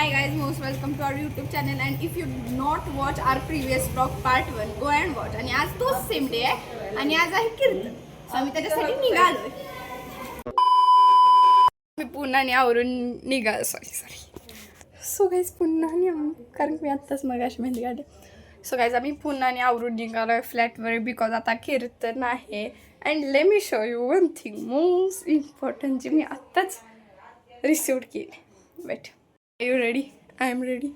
Hi guys, most welcome to our YouTube channel and if you not watch our previous vlog part 1, go and watch. आणि आज तोच same day आहे आणि आज आहे कीर्तन. So आम्ही त्याच्यासाठी निघालोय. मी पुन्हा आवरून निघालो. सॉरी. सो गाईज पुन्हा कारण मी आत्ताच मगाशी मेहंदी काढली. सो गाईज आम्ही पुन्हा आवरून निघालोय फ्लॅटवर बिकॉज आता कीर्तन आहे. And let me show you one thing most important जी मी आत्ताच रिसीव्ड केली. Wait, are you ready? I am ready.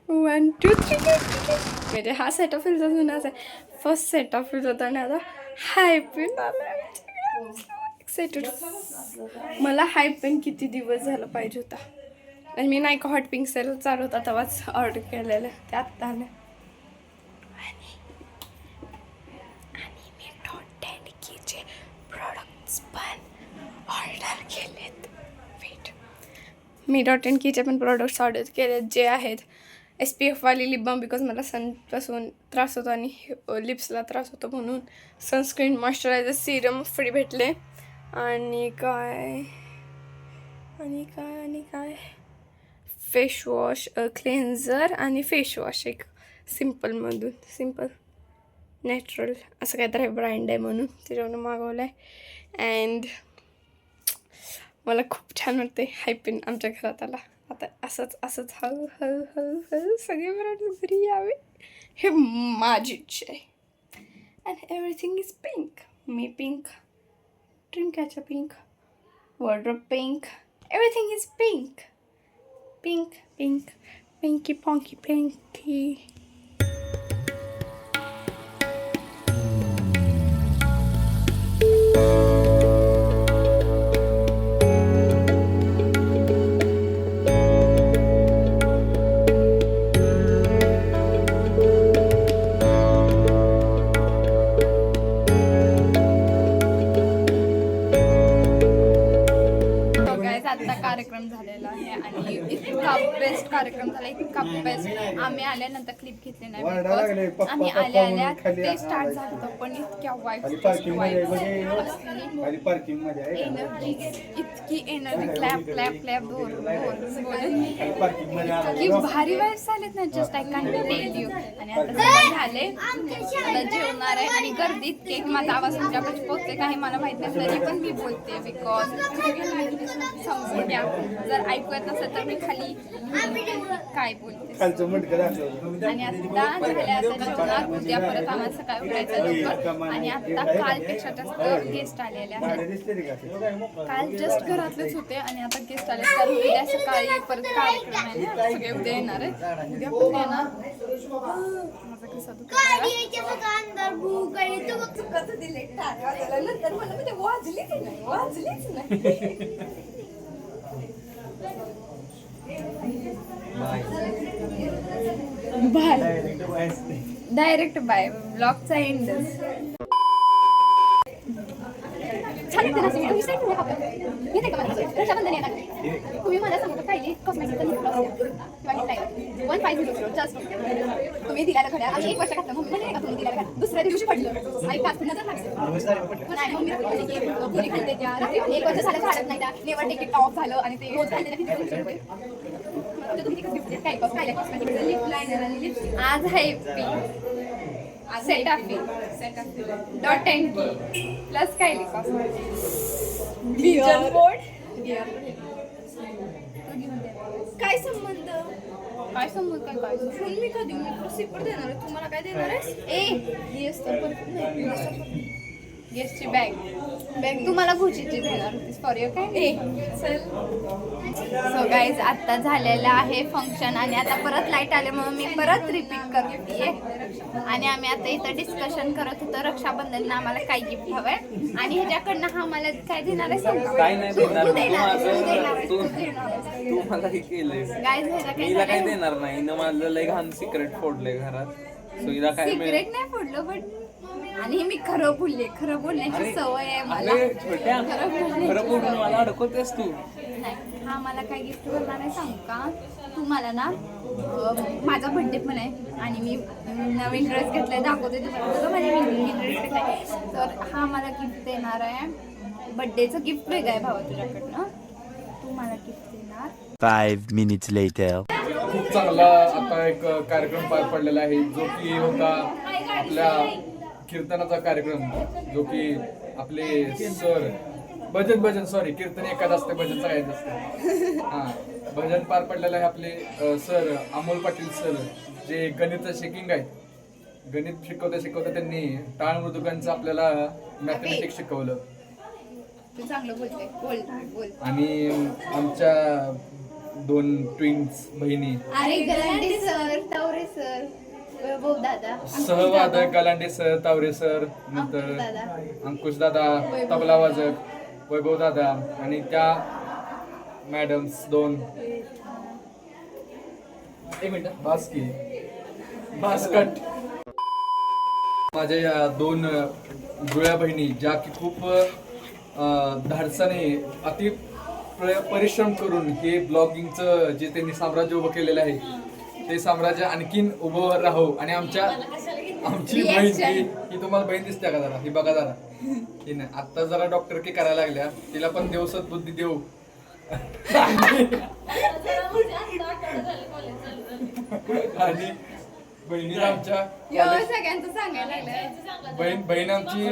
1 2 3 म्हणजे हा सेट ऑफ फिल्स जुनाच आहे. फर्स्ट सेट ऑफ फिल्स होता आणि आता हाय पेन आला. एक्साइटेड. मला हाय पेन किती दिवस झालं पाहिजे होता आणि मी नाही का हॉट पिंक सेल चालू होता तेव्हाच ऑर्डर केलेलं ते आत्ता आलं. आणि मी डॉट अँड कीचे प्रोडक्ट्स पण ऑर्डर केलेत. मी डॉट अँड कीचे पण प्रोडक्ट्स ऑर्डर केलेत जे आहेत SPF वाली लिप बाम बिकॉज मला सनपासून त्रास होतो आणि लिप्सला त्रास होतो म्हणून सनस्क्रीन मॉइश्चरायझर सिरम फ्री भेटले आणि काय फेसवॉश क्लेन्झर आणि फेसवॉश एक सिम्पल नॅचरल असं काहीतरी ब्रँड आहे म्हणून त्याच्यावरून मागवलं आहे. अँड मला खूप छान वाटते हायपिन आमच्या घरात आला. आता असंच हळू सगळे ब्रँड्स घरी यावे हे माझी इच्छा आहे. And everything is pink. मी pink, dream catcher pink, wardrobe pink, everything is pink. Pinky ponky pinky. आत्ता कार्यक्रम झालेला आहे आणि इतका बेस्ट कार्यक्रम झाला, इतका बेस्ट. आम्ही आल्यानंतर क्लिप घेतले नाही बिकॉज आम्ही आल्या ते स्टार्ट झालं होतं पण इतक्या एनर्जी, इतकी एनर्जी क्लॅप बोलून इतकी भारी वाईब्स आलेत ना. Just I can tell you. आणि आता सगळं झाले, आता जेवणार आहे आणि गर्दीत केक माझा आवाज तुमच्यापाशी पोहोचते काही मला माहित नाही तरी पण मी बोलते बिकॉज समजून घ्या. जर ऐकू येत नसेल तर मी खाली काय बोलते. आणि आता झाल्या आता जेवणार. उद्या परत आम्हाला सकाळी उठायचं लवकर आणि आता कालपेक्षा जास्त गेस्ट आलेले आहेत. काल जस्ट घरातलेच होते आणि आता गेस्ट आले तर उद्या सकाळी परत कार्यक्रम आहे. सगळे उद्या येणार आहे. उद्या पण येणार. माझा कसा चुकाचं दिले नंतर मला म्हणजे वाजलीच नाही. डायरेक्ट बाय ब्लॉगचा एंड. छान रक्षाबंधन येणार. तुम्ही मला सांगता पाहिजे कॉस्मेटिकचा लिप 150 जस्ट तुम्ही दिल्याला घड्या आणि 1 वर्ष घातलं मम्मी नाही का तुम्ही दिल्याला घड्या दुसऱ्या दिवशी पडलं आई पाच नजर लागते नाही मम्मी पुरी खालते त्या 1 वर्ष झालं काढत नाही त्या नेवर टिकीट ऑफ झालं आणि ते रोज खालते आज आहे सेटाफी डॉट अँड की प्लस काय काय संबंध काय फुल मी कधी सिपर देणार आहे तुम्हाला काय देणार आहे. येस गेस्टची बॅग तुम्हाला गुचीची देणार होतीस फॉर युअर काय. सो गाईज आत्ता झालेलं आहे फंक्शन आणि आता परत लाईट आल्यामुळे मी परत रिपीट करते. आणि आम्ही आता इथं डिस्कशन करत होतो रक्षाबंधनला आम्हाला काय गिफ्ट हवंय आणि ह्याच्याकडनं हा मला काय देणार आहे काय देणार नाही. माझं लय घाण सिक्रेट फोडलंय घरात. सिक्रेट नाही फोडलं बट आणि मी खरं बोलण्याची सवय आहे मला. खरं बोलून मला अडकवतेस तू. नाही हा मला काय गिफ्ट करणार आहे सांगू का. तू मला ना माझा बर्थडे पण आहे आणि मी नवीन ड्रेस घेतलाय दाखवते तुम्हाला. माझ्या नवीन ड्रेस घेतलाय तर हा मला गिफ्ट देणार आहे. बर्थडेचं गिफ्ट वेगळं आहे भावा तुझ्याकडनं. तू मला गिफ्ट देणार. 5 minutes later. खूप चांगला आता एक कार्यक्रम पार पडलेला आहे जो की होता आपल्या कीर्तनाचा कार्यक्रम, जो की आपले सर भजन सॉरी कीर्तन एकाच असते, भजन सगळ्याच असते. हा, भजन पार पडलेलं आहे. आपले सर अमोल पाटील सर जे गणित शेकिंग आहेत, गणित शिकवता त्यांनी टाळ मृदुकांचं आपल्याला मॅथमॅटिक्स शिकवलं. चांगलं बोल. आणि आमच्या 2 ट्विन्स बहिणी सहवादक गलांडे सर, तावरे सर, नंतर अंकुश दादा तबला वाजक, वैभव दादा, आणि त्या मॅडम्स 2 बास्कट. माझ्या या 2 जुळ्या बहिणी ज्या की खूप धाडसाने अति परिश्रम करून हे ब्लॉगिंगचं जे त्यांनी साम्राज्य उभं केलेलं आहे ते साम्राज्य आणखीन उभं राहो. आणि आमची बहीण ही तुम्हाला बहीण दिसते का जरा, ही बघा जरा, ही नाही आता जरा डॉक्टर की करायला लागल्या, तिला पण देव सद्बुद्धी देऊ. आणि बहिणी आमच्या बहीण आमची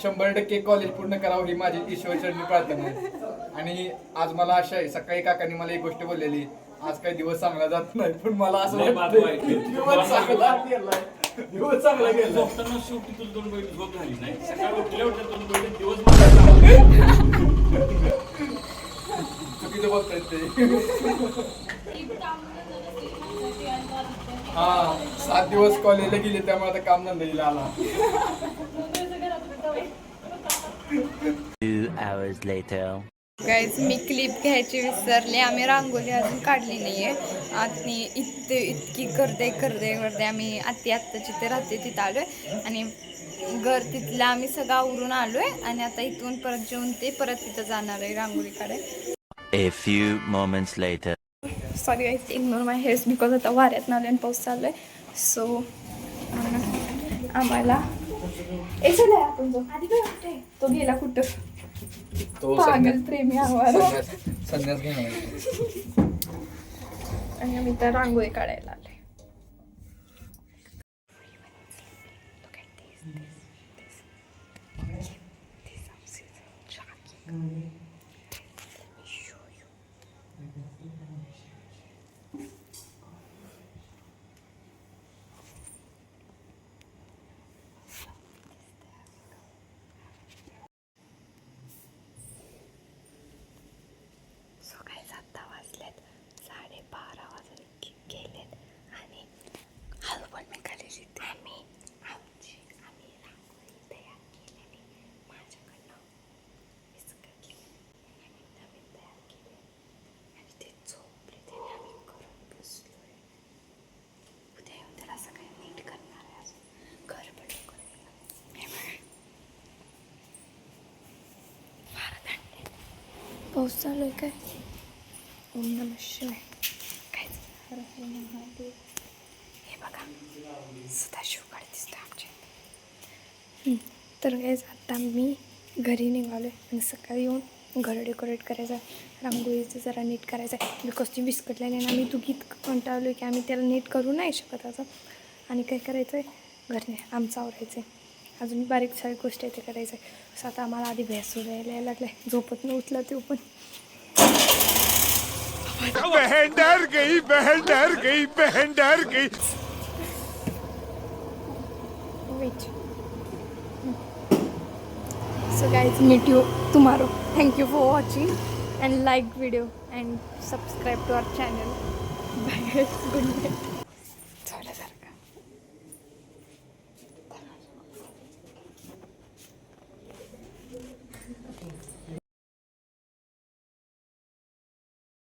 100% कॉलेज पूर्ण करावं ही माझी ईश्वरचरणी प्रार्थना आहे. आणि आज मला आशा आहे, सकाळी काकांनी मला एक गोष्ट बोललेली, आज काही दिवस चांगला जात नाही, पण मला असं दिवस चांगला गेला. झोपताना शेवटी तुला 2 बैल झोप झाली नाही, सकाळी उठल्या 2 बैल दिवस चुकीचं बोलतायत ते. हा, 7 दिवस कॉलेजला गेले त्यामुळे आता काम धंदा आला. 2 hours later. गाईज मी क्लिप घ्यायची विसरले, आम्ही रांगोळी अजून काढली नाहीये. आणि इतकी गर्दी आम्ही आत्ता जिथे राहते तिथं आलोय आणि घर तिथलं आम्ही सगळं आवरून आलोय आणि आता इथून परत जेवून ते परत तिथं जाणार आहे रांगोळी काढायला. A few moments later. Sorry guys, ignore my hairs because आता वाऱ्यात आलोय आणि पाऊस चालू आहे. सो आम्हाला आपण तो गेला कुठं, तो पागल प्रेमी आवाज. संन्यास घेणार. आणि आम्ही तर रांगोळी काढायला आलोय. पाऊस चालू आहे काय? ओम नमः शिवाय. काय हे बघा, सदाशिव गड दिसतो आमच्या. तर काय आता मी घरी निघालो आहे आणि सकाळी येऊन घर डेकोरेट करायचं आहे, रांगोळीचं जरा नीट करायचं आहे. बिकॉज ती बिस्कटला आणि आम्ही दुखीत कंटाळलो की आम्ही त्याला नीट करू नाही शकत असं. आणि काय करायचं आहे, घरने आमचं आवरायचं आहे, अजून बारीक सारीक गोष्टी ते करायचं आहे. असं आता आम्हाला आधी भ्यास यायला लागलाय, झोपत न उठला ते पण. बहन डर गई, बहन डर गई, बहन डर गई. Wait. So guys, meet you tomorrow. Thank you for watching and like video and subscribe to our channel. Bye guys, good night.